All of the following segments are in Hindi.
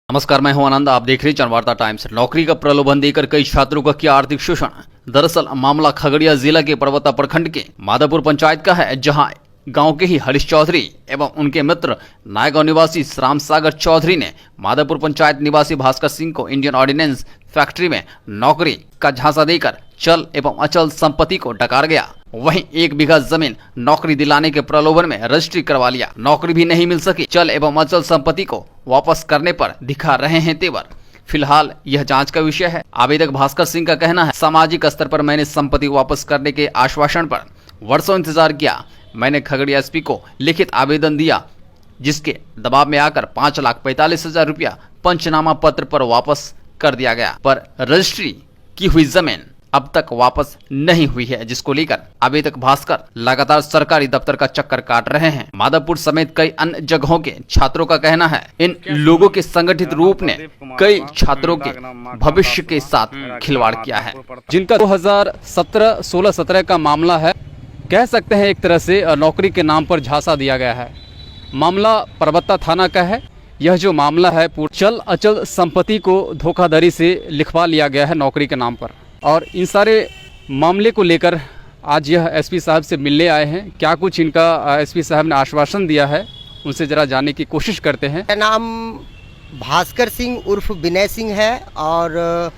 नमस्कार, मैं हूं आनंद। आप देख रहे हैं जनवार्ता टाइम्स। नौकरी का प्रलोभन देकर कई छात्रों का किया आर्थिक शोषण। दरअसल मामला खगड़िया जिला के पर्वता प्रखंड के माधवपुर पंचायत का है, जहां गांव के ही हरीश चौधरी एवं उनके मित्र नायगांव निवासी राम सागर चौधरी ने माधवपुर पंचायत निवासी भास्कर सिंह को इंडियन ऑर्डिनेंस फैक्ट्री में नौकरी का झांसा देकर चल एवं अचल संपत्ति को डकार गया। वहीं 1 बीघा जमीन नौकरी दिलाने के प्रलोभन में रजिस्ट्री करवा लिया। नौकरी भी नहीं मिल सकी। चल एवं अचल संपत्ति को वापस करने पर दिखा रहे हैं तेवर। फिलहाल यह जांच का विषय है। आवेदक भास्कर सिंह का कहना है, सामाजिक स्तर पर मैंने संपत्ति वापस करने के आश्वासन पर वर्षों इंतजार किया। मैंने खगड़िया एसपी को लिखित आवेदन दिया, जिसके दबाव में आकर 5,45,000 रुपया पंचनामा पत्र पर वापस कर दिया गया, पर रजिस्ट्री की हुई जमीन अब तक वापस नहीं हुई है, जिसको लेकर आवेदक भास्कर लगातार सरकारी दफ्तर का चक्कर काट रहे हैं। माधवपुर समेत कई अन्य जगहों के छात्रों का कहना है, इन लोगों के संगठित रूप ने कई छात्रों के भविष्य के साथ खिलवाड़ किया है, जिनका 2017-16-17 का मामला है। कह सकते हैं एक तरह से नौकरी के नाम पर झांसा दिया गया है। मामला परबत्ता थाना का है। यह जो मामला है चल अचल संपत्ति को धोखाधड़ी से लिखवा लिया गया है नौकरी के नाम पर। और इन सारे मामले को लेकर आज यह एसपी साहब से मिलने आए हैं। क्या कुछ इनका एसपी साहब ने आश्वासन दिया है, उनसे जरा जानने की कोशिश करते हैं। मेरा नाम भास्कर सिंह उर्फ विनय सिंह है और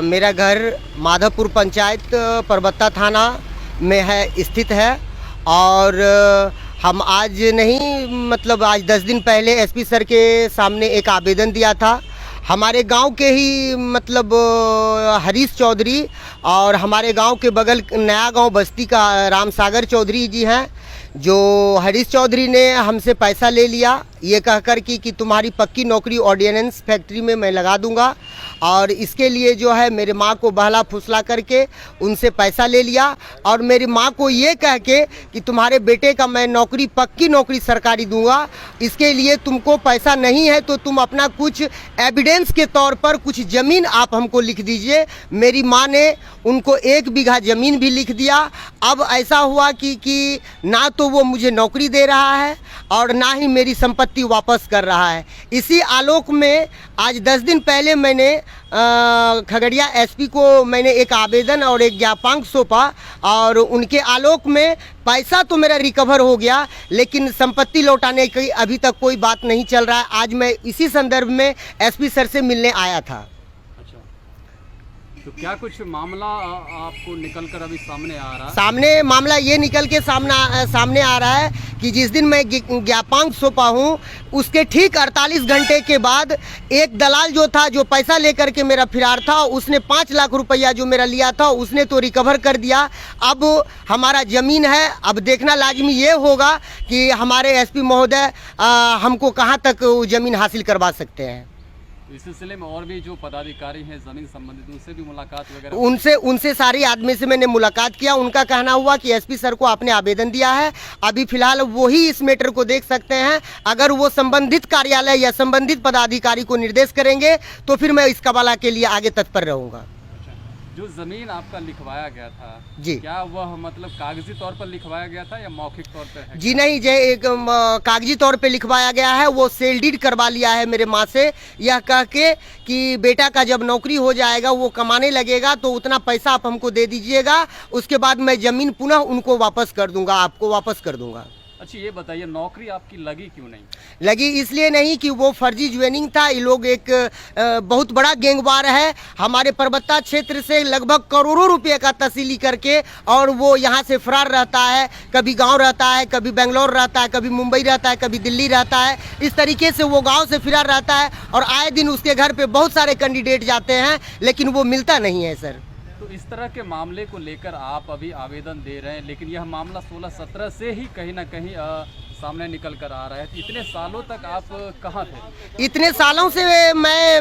मेरा घर माधवपुर पंचायत परबत्ता थाना में है स्थित है। और हम आज आज 10 दिन पहले एसपी सर के सामने एक आवेदन दिया था। हमारे गांव के ही हरीश चौधरी और हमारे गांव के बगल नया गांव बस्ती का राम सागर चौधरी जी हैं, जो हरीश चौधरी ने हमसे पैसा ले लिया ये कहकर कि तुम्हारी पक्की नौकरी ऑर्डिनेंस फैक्ट्री में मैं लगा दूंगा। और इसके लिए जो है मेरे माँ को बहला फुसला करके उनसे पैसा ले लिया और मेरी माँ को ये कह के कि तुम्हारे बेटे का मैं नौकरी पक्की नौकरी सरकारी दूंगा, इसके लिए तुमको पैसा नहीं है तो तुम अपना कुछ एविडेंस के तौर पर कुछ ज़मीन आप हमको लिख दीजिए। मेरी माँ ने उनको 1 बीघा ज़मीन भी लिख दिया। अब ऐसा हुआ कि ना तो वो मुझे नौकरी दे रहा है और ना ही मेरी संपत्ति वापस कर रहा है। इसी आलोक में आज 10 दिन पहले मैंने खगड़िया एसपी को मैंने एक आवेदन और एक ज्ञापन सौंपा और उनके आलोक में पैसा तो मेरा रिकवर हो गया, लेकिन संपत्ति लौटाने की अभी तक कोई बात नहीं चल रहा है। आज मैं इसी संदर्भ में एसपी सर से मिलने आया था। तो क्या कुछ मामला आपको निकल कर अभी सामने आ रहा है? सामने मामला ये निकल के सामने आ रहा है कि जिस दिन मैं ज्ञापन सौंपा हूँ उसके ठीक 48 घंटे के बाद एक दलाल जो था, जो पैसा लेकर के मेरा फिरार था, उसने 5 लाख रुपया जो मेरा लिया था उसने तो रिकवर कर दिया। अब हमारा ज़मीन है। अब देखना लाजमी ये होगा कि हमारे एसपी महोदय हमको कहाँ तक ज़मीन हासिल करवा सकते हैं। इस सिलसिले में और भी जो पदाधिकारी हैं जमीन संबंधित, उनसे भी मुलाकात वगैरह उनसे सारी आदमी से मैंने मुलाकात किया। उनका कहना हुआ कि एसपी सर को आपने आवेदन दिया है, अभी फिलहाल वो ही इस मैटर को देख सकते हैं। अगर वो संबंधित कार्यालय या संबंधित पदाधिकारी को निर्देश करेंगे तो फिर मैं इस कवाला के लिए आगे तत्पर रहूँगा। जो जमीन आपका लिखवाया गया था जी, क्या वह कागजी तौर पर लिखवाया गया था या मौखिक तौर पर है? जी नहीं, जो एक कागजी तौर पे लिखवाया गया है, वो सेल डीड करवा लिया है मेरे माँ से, यह कह के कि बेटा का जब नौकरी हो जाएगा, वो कमाने लगेगा तो उतना पैसा आप हमको दे दीजिएगा, उसके बाद मैं ज़मीन पुनः उनको वापस कर दूंगा, आपको वापस कर दूंगा। अच्छा, ये बताइए नौकरी आपकी लगी क्यों नहीं? लगी इसलिए नहीं कि वो फर्जी ज्वाइनिंग था। ये लोग एक बहुत बड़ा गैंगवार है। हमारे पर्वता क्षेत्र से लगभग करोड़ों रुपए का तहसीली करके और वो यहाँ से फरार रहता है। कभी गांव रहता है, कभी बेंगलोर रहता है, कभी मुंबई रहता है, कभी दिल्ली रहता है। इस तरीके से वो गाँव से फरार रहता है और आए दिन उसके घर पर बहुत सारे कैंडिडेट जाते हैं, लेकिन वो मिलता नहीं है सर। तो इस तरह के मामले को लेकर आप अभी आवेदन दे रहे हैं, लेकिन यह मामला 16-17 से ही कहीं ना कहीं सामने निकल कर आ रहा है। इतने सालों तक आप कहाँ थे? इतने सालों से मैं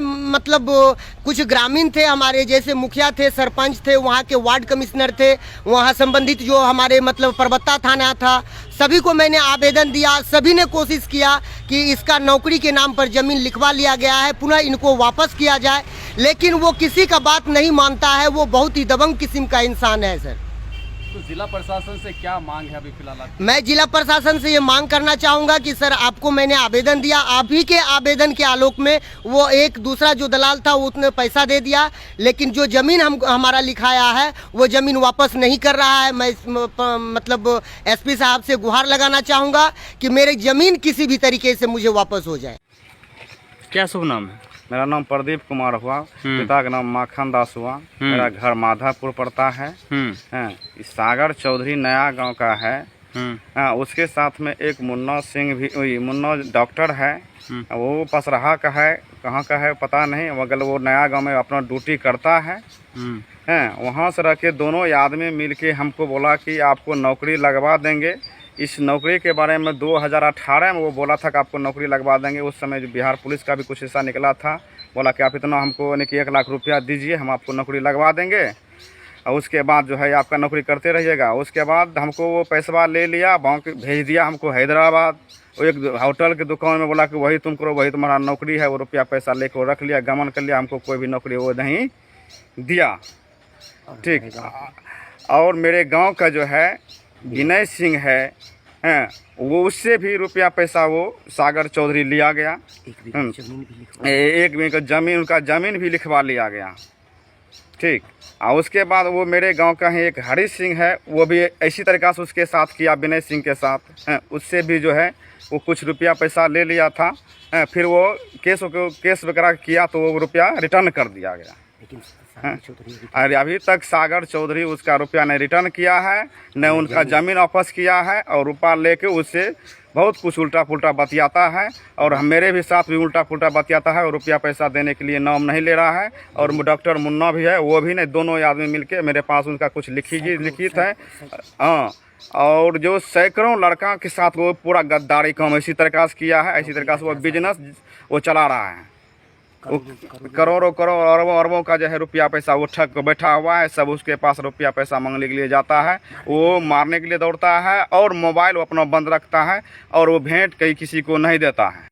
कुछ ग्रामीण थे हमारे, जैसे मुखिया थे, सरपंच थे, वहाँ के वार्ड कमिश्नर थे, वहाँ संबंधित जो हमारे परबत्ता थाना था, सभी को मैंने आवेदन दिया। सभी ने कोशिश किया कि इसका नौकरी के नाम पर ज़मीन लिखवा लिया गया है, पुनः इनको वापस किया जाए, लेकिन वो किसी का बात नहीं मानता है। वो बहुत ही दबंग किस्म का इंसान है सर। तो जिला प्रशासन से क्या मांग है अभी फिलहाल आपकी? मैं जिला प्रशासन से ये मांग करना चाहूँगा कि सर आपको मैंने आवेदन दिया, आप ही के आवेदन के आलोक में वो एक दूसरा जो दलाल था वो उतने पैसा दे दिया, लेकिन जो ज़मीन हमारा लिखाया है वो ज़मीन वापस नहीं कर रहा है। मैं मतलब एसपी साहब से गुहार लगाना चाहूँगा कि मेरी ज़मीन किसी भी तरीके से मुझे वापस हो जाए। क्या शुभ नाम है? मेरा नाम प्रदीप कुमार हुआ, पिता का नाम माखन दास हुआ। मेरा घर माधापुर पड़ता है। इस सागर चौधरी नया गांव का है। उसके साथ में एक मुन्ना सिंह भी, मुन्ना डॉक्टर है, वो पसराहा का है, कहाँ का है पता नहीं, मगर वो नया गांव में अपना ड्यूटी करता है। वहाँ से रह के दोनों आदमी मिल के हमको बोला कि आपको नौकरी लगवा देंगे। इस नौकरी के बारे में 2018 में वो बोला था कि आपको नौकरी लगवा देंगे। उस समय जो बिहार पुलिस का भी कुछ हिस्सा निकला था, बोला कि आप इतना हमको यानी कि 1 लाख रुपया दीजिए, हम आपको नौकरी लगवा देंगे और उसके बाद जो है आपका नौकरी करते रहिएगा। उसके बाद हमको वो पैसा ले लिया, बैंक भेज दिया हमको हैदराबाद। वो एक होटल के दुकान में बोला कि वही तुम करो, वही तुम्हारा नौकरी है। वो रुपया पैसा लेकर रख लिया, गमन कर लिया, हमको कोई भी नौकरी वो नहीं दिया। ठीक। और मेरे गाँव का जो है विनय सिंह है, वो उससे भी रुपया पैसा वो सागर चौधरी लिया गया। एक बीघा जमीन, उनका ज़मीन भी लिखवा लिया गया। ठीक। और उसके बाद वो मेरे गांव का ही एक हरी सिंह है, वो भी इसी तरीक़ा से उसके साथ किया, विनय सिंह के साथ। उससे भी जो है वो कुछ रुपया पैसा ले लिया था। फिर वो केस वगैरह किया तो वो रुपया रिटर्न कर दिया गया। अरे अभी तक सागर चौधरी उसका रुपया नहीं रिटर्न किया है, न उनका ज़मीन वापस किया है, और रुपया लेके उससे बहुत कुछ उल्टा पुल्टा बतियाता है। और मेरे भी साथ भी उल्टा पुल्टा बतियाता है और रुपया पैसा देने के लिए नाम नहीं ले रहा है। और डॉक्टर मुन्ना भी है, वो भी नहीं, दोनों आदमी मिलके मेरे पास उनका कुछ लिखित है। हाँ। और जो सैकड़ों लड़का के साथ वो पूरा गद्दारी काम इसी तरीक़ा से किया है, इसी तरीक़ा से वो बिजनेस वो चला रहा है। करोड़ों अरबों का जो है रुपया पैसा वो ठग बैठा हुआ है, सब उसके पास रुपया पैसा मांगने के लिए जाता है, वो मारने के लिए दौड़ता है, और मोबाइल वो अपना बंद रखता है, और वो भेंट कहीं किसी को नहीं देता है।